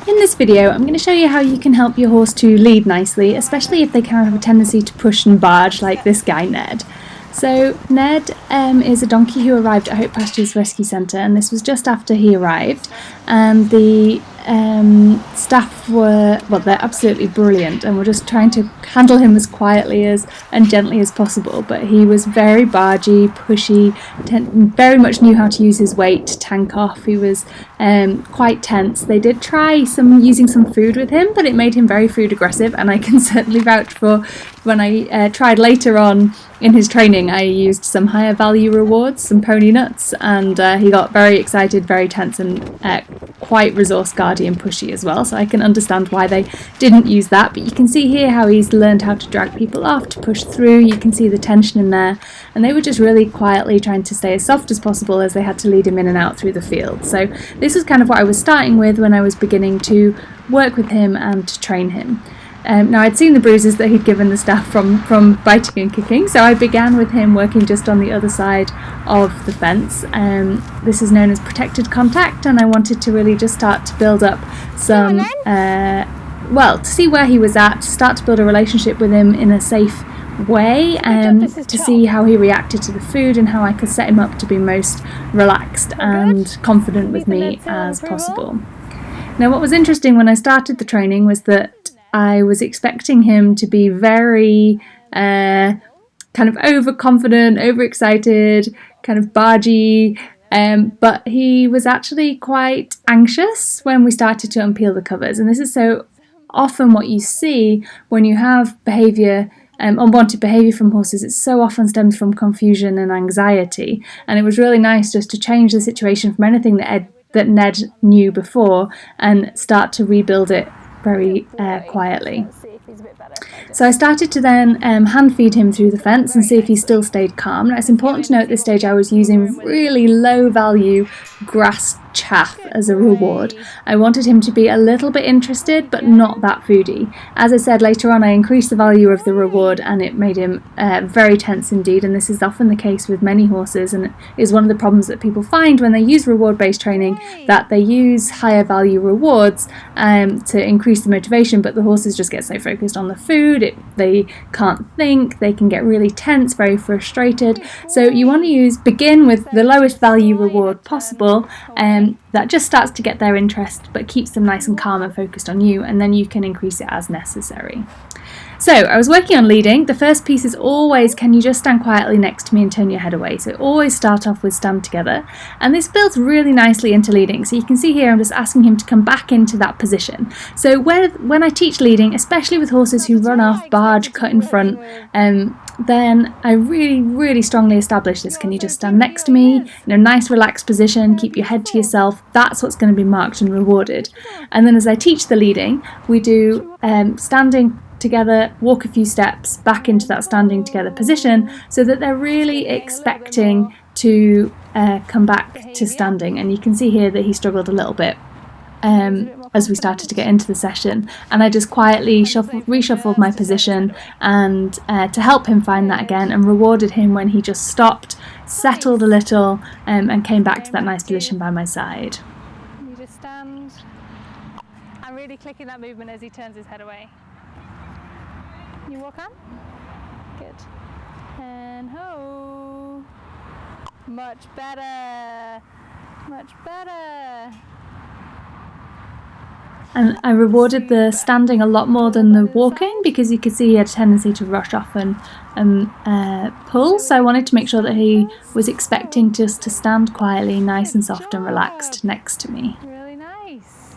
In this video, I'm going to show you how you can help your horse to lead nicely, especially if they kind of have a tendency to push and barge like this guy Ned. So Ned is a donkey who arrived at Hope Pastures Rescue Centre, and this was just after he arrived, and the staff were, well, they're absolutely brilliant, and we're just trying to handle him as quietly and gently as possible, but he was very bargy, pushy, very much knew how to use his weight to tank off. He was quite tense. They did try using some food with him, but it made him very food aggressive, and I can certainly vouch for when I tried later on in his training, I used some higher value rewards, some pony nuts, and he got very excited, very tense, and quite resource guardy and pushy as well, so I can understand why they didn't use that. But you can see here how he's learned how to drag people off, to push through. You can see the tension in there, and they were just really quietly trying to stay as soft as possible as they had to lead him in and out through the field. So this was kind of what I was starting with when I was beginning to work with him and to train him. Now I'd seen the bruises that he'd given the staff from biting and kicking, so I began with him working just on the other side of the fence. This is known as protected contact, and I wanted to really just start to build up some, to see where he was at, to start to build a relationship with him in a safe way, to see how he reacted to the food and how I could set him up to be most relaxed and confident with me as possible. Now what was interesting when I started the training was that I was expecting him to be very kind of overconfident, overexcited, kind of bargy, but he was actually quite anxious when we started to unpeel the covers. And this is so often what you see when you have behaviour, unwanted behaviour from horses. It so often stems from confusion and anxiety, and it was really nice just to change the situation from anything that Ned knew before and start to rebuild it very quietly. So I started to then hand feed him through the fence and see if he still stayed calm. Now it's important to note at this stage I was using really low value grass chaff as a reward. I wanted him to be a little bit interested but not that foodie. As I said later on, I increased the value of the reward and it made him very tense indeed, and this is often the case with many horses, and it is one of the problems that people find when they use reward based training, that they use higher value rewards to increase the motivation, but the horses just get so focused on the food, they can't think, they can get really tense, very frustrated. So you want to begin with the lowest value reward possible, that just starts to get their interest but keeps them nice and calm and focused on you, and then you can increase it as necessary. So I was working on leading. The first piece is always, can you just stand quietly next to me and turn your head away? So always start off with stand together, and this builds really nicely into leading. So you can see here I'm just asking him to come back into that position. So when I teach leading, especially with horses who run off, barge, cut in front, then I really, really strongly establish this. Can you just stand next to me in a nice relaxed position, keep your head to yourself? That's what's going to be marked and rewarded. And then as I teach the leading, we do standing together, walk a few steps back into that standing together position, so that they're really expecting to come back to standing. And you can see here that he struggled a little bit as we started to get into the session, and I just quietly reshuffled my position and to help him find that again, and rewarded him when he just stopped, settled a little, and came back to that nice position by my side. You just stand and really clicking that movement as he turns his head away. You walk on? Good. And ho! Much better! Much better! And I rewarded the standing a lot more than the walking, because you could see he had a tendency to rush off and pull, so I wanted to make sure that he was expecting just to stand quietly, nice and soft and relaxed next to me. Really nice.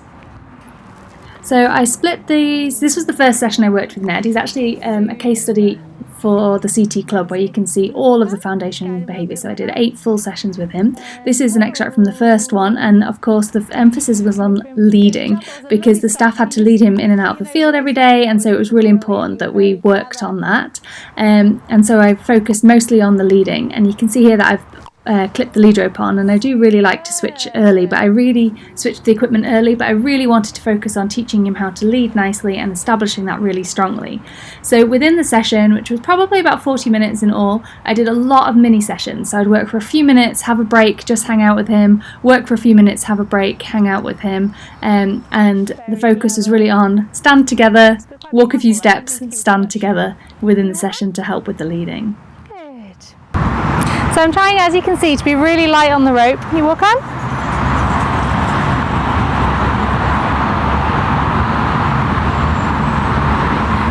So I split these. This was the first session I worked with Ned. He's actually a case study for the CT Club, where you can see all of the foundation behaviours. So I did 8 full sessions with him. This is an extract from the first one, and of course the emphasis was on leading, because the staff had to lead him in and out of the field every day, and so it was really important that we worked on that. And so I focused mostly on the leading, and you can see here that I've clip the lead rope on, and I do really like to switch the equipment early, but I really wanted to focus on teaching him how to lead nicely and establishing that really strongly. So within the session, which was probably about 40 minutes in all, I did a lot of mini sessions. So I'd work for a few minutes, have a break, just hang out with him, work for a few minutes, have a break, hang out with him, and the focus was really on stand together, walk a few steps, stand together within the session to help with the leading. So I'm trying, as you can see, to be really light on the rope. Can you walk on?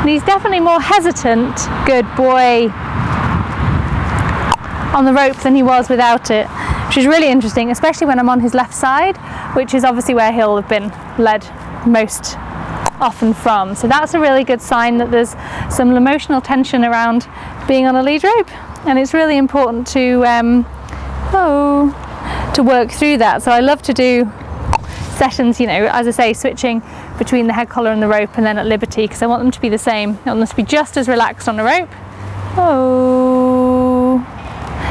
And he's definitely more hesitant, good boy, on the rope than he was without it, which is really interesting, especially when I'm on his left side, which is obviously where he'll have been led most often from. So that's a really good sign that there's some emotional tension around being on a lead rope. And it's really important to work through that. So I love to do sessions, as I say, switching between the head collar and the rope, and then at liberty, because I want them to be the same. I want them to be just as relaxed on the rope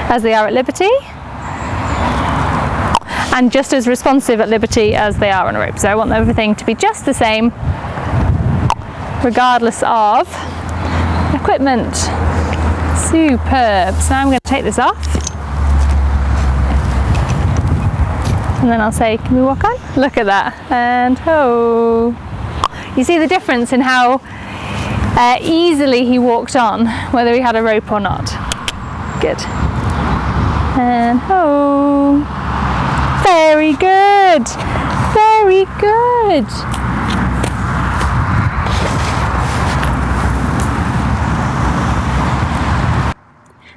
as they are at liberty, and just as responsive at liberty as they are on a rope. So I want everything to be just the same regardless of equipment. Superb. So now I'm going to take this off, and then I'll say, can we walk on? Look at that. And you see the difference in how easily he walked on, whether he had a rope or not. Good. And very good. Very good.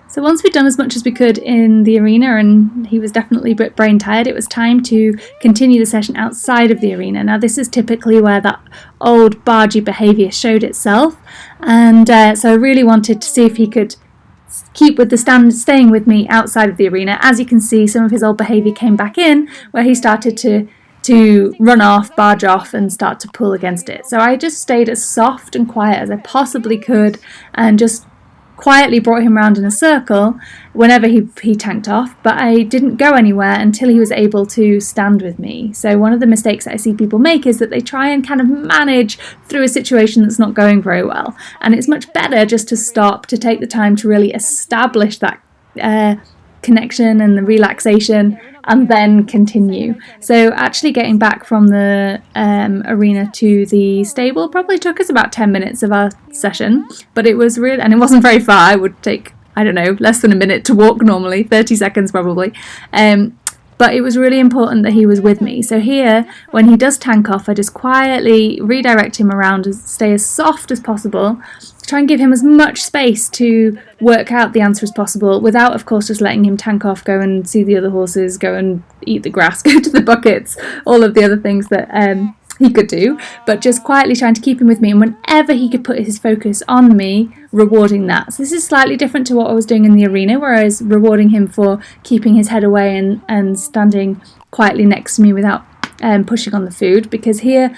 So once we'd done as much as we could in the arena, and he was definitely a bit brain tired, it was time to continue the session outside of the arena. Now this is typically where that old bargy behaviour showed itself, and so I really wanted to see if he could keep with the staying with me outside of the arena. As you can see, some of his old behaviour came back in, where he started to run off, barge off, and start to pull against it. So I just stayed as soft and quiet as I possibly could, and just quietly brought him round in a circle whenever he tanked off, but I didn't go anywhere until he was able to stand with me. So one of the mistakes that I see people make is that they try and kind of manage through a situation that's not going very well, and it's much better just to stop, to take the time to really establish that connection and the relaxation, and then continue. So actually getting back from the arena to the stable probably took us about 10 minutes of our session, but it was really, and it wasn't very far. It would take, I don't know, less than a minute to walk normally, 30 seconds probably. But it was really important that he was with me. So here, when he does tank off, I just quietly redirect him around and stay as soft as possible, try and give him as much space to work out the answer as possible, without, of course, just letting him tank off, go and see the other horses, go and eat the grass, go to the buckets, all of the other things that he could do, but just quietly trying to keep him with me, and whenever he could put his focus on me, rewarding that. So this is slightly different to what I was doing in the arena, where I was rewarding him for keeping his head away and standing quietly next to me without pushing on the food, because here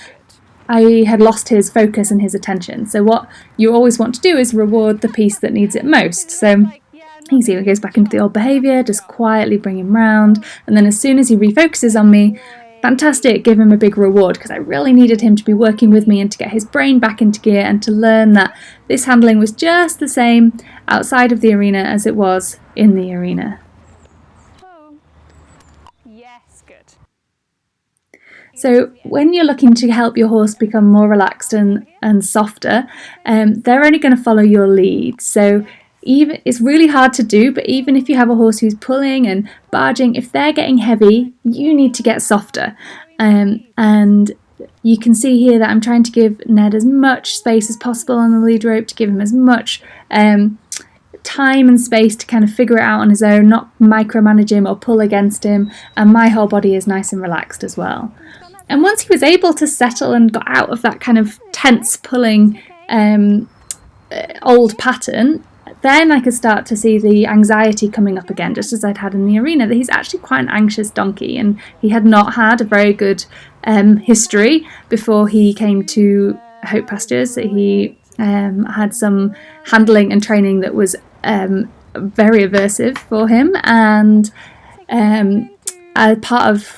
I had lost his focus and his attention. So what you always want to do is reward the piece that needs it most. So you can see when he goes back into the old behaviour, just quietly bring him round, and then as soon as he refocuses on me, fantastic, give him a big reward, because I really needed him to be working with me and to get his brain back into gear and to learn that this handling was just the same outside of the arena as it was in the arena. Yes, good. So when you're looking to help your horse become more relaxed and softer, they're only going to follow your lead. So even it's really hard to do, but even if you have a horse who's pulling and barging, if they're getting heavy, you need to get softer. And you can see here that I'm trying to give Ned as much space as possible on the lead rope, to give him as much time and space to kind of figure it out on his own, not micromanage him or pull against him, and my whole body is nice and relaxed as well. And once he was able to settle and got out of that kind of tense pulling old pattern, then I could start to see the anxiety coming up again, just as I'd had in the arena, that he's actually quite an anxious donkey, and he had not had a very good history before he came to Hope Pastures. He had some handling and training that was very aversive for him, and Part of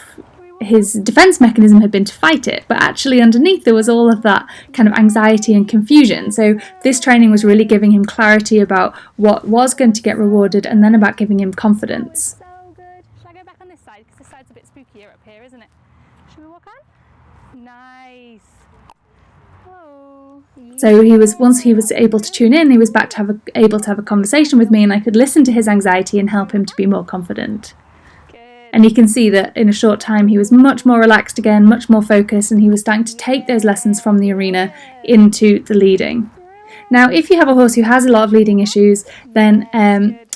his defense mechanism had been to fight it, but actually underneath there was all of that kind of anxiety and confusion. So this training was really giving him clarity about what was going to get rewarded, and then about giving him confidence. So good. Shall I go back on this side, because this side's a bit spookier up here, isn't it? Should we walk on? Nice. Whoa. So once he was able to tune in, he was back to able to have a conversation with me, and I could listen to his anxiety and help him to be more confident. And you can see that in a short time he was much more relaxed again, much more focused, and he was starting to take those lessons from the arena into the leading. Now, if you have a horse who has a lot of leading issues, then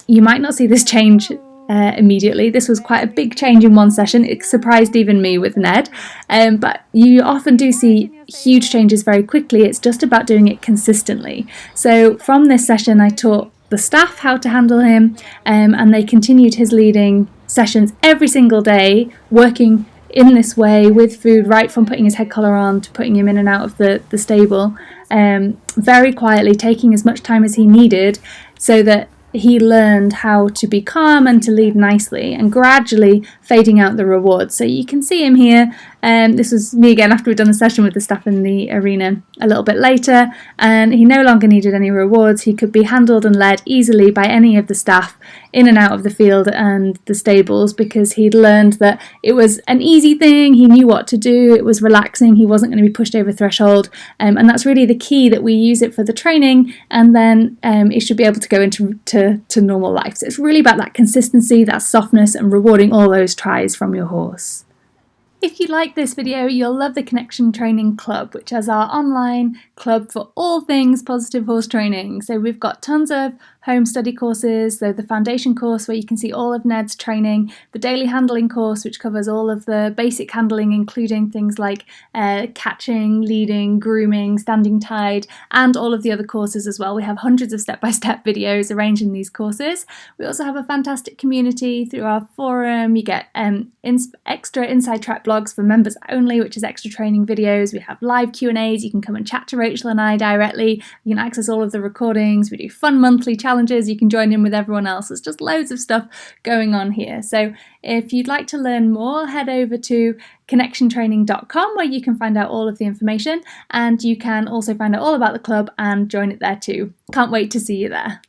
you might not see this change immediately. This was quite a big change in one session. It surprised even me with Ned, but you often do see huge changes very quickly. It's just about doing it consistently. So from this session I taught the staff how to handle him, and they continued his leading sessions every single day, working in this way with food, right from putting his head collar on to putting him in and out of the stable, very quietly, taking as much time as he needed so that he learned how to be calm and to lead nicely, and gradually fading out the rewards. So you can see him here. This was me again after we'd done the session with the staff in the arena a little bit later, and he no longer needed any rewards. He could be handled and led easily by any of the staff in and out of the field and the stables, because he'd learned that it was an easy thing. He knew what to do. It was relaxing. He wasn't going to be pushed over threshold, and that's really the key, that we use it for the training, and then it should be able to go into normal life. So it's really about that consistency, that softness, and rewarding all those tries from your horse. If you like this video, you'll love the Connection Training Club, which is our online club for all things positive horse training. So we've got tons of home study courses, so the foundation course where you can see all of Ned's training, the daily handling course which covers all of the basic handling, including things like catching, leading, grooming, standing tied, and all of the other courses as well. We have hundreds of step-by-step videos arranged in these courses. We also have a fantastic community through our forum. You get extra inside track blogs for members only, which is extra training videos. We have live Q&As. You can come and chat to Rachel and I directly. You can access all of the recordings. We do fun monthly challenges. You can join in with everyone else. There's just loads of stuff going on here. So if you'd like to learn more, head over to connectiontraining.com, where you can find out all of the information, and you can also find out all about the club and join it there too. Can't wait to see you there.